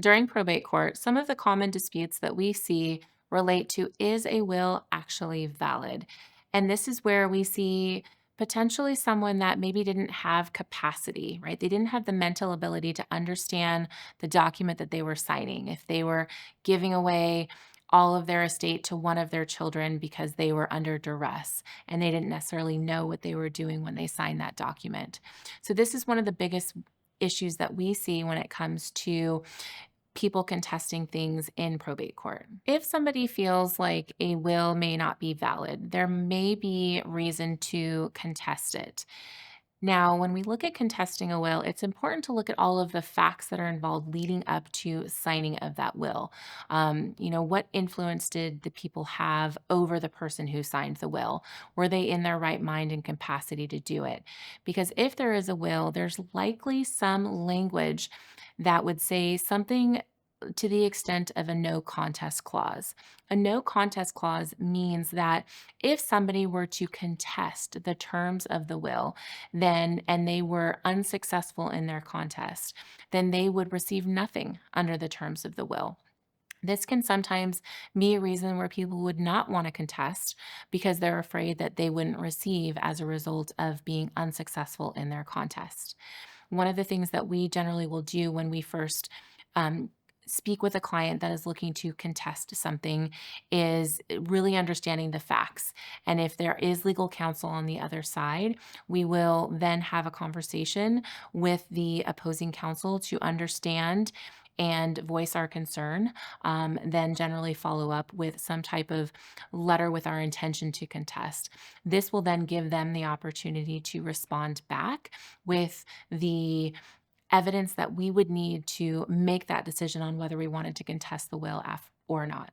During probate court, some of the common disputes that we see relate to, is a will actually valid? And this is where we see potentially someone that maybe didn't have capacity, right? They didn't have the mental ability to understand the document that they were signing. If they were giving away all of their estate to one of their children because they were under duress and they didn't necessarily know what they were doing when they signed that document. So, this is one of the biggest issues that we see when it comes to people contesting things in probate court. If somebody feels like a will may not be valid, there may be reason to contest it. Now, when we look at contesting a will, it's important to look at all of the facts that are involved leading up to signing of that will. What influence did the people have over the person who signed the will? Were they in their right mind and capacity to do it? Because if there is a will, there's likely some language that would say something to the extent of a no contest clause. A no contest clause means that if somebody were to contest the terms of the will, then and they were unsuccessful in their contest, then they would receive nothing under the terms of the will. This can sometimes be a reason where people would not want to contest because they're afraid that they wouldn't receive as a result of being unsuccessful in their contest. One of the things that we generally will do when we first um, speak with a client that is looking to contest something is really understanding the facts. And if there is legal counsel on the other side, we will then have a conversation with the opposing counsel to understand and voice our concern, then generally follow up with some type of letter with our intention to contest. This will then give them the opportunity to respond back with the evidence that we would need to make that decision on whether we wanted to contest the will or not.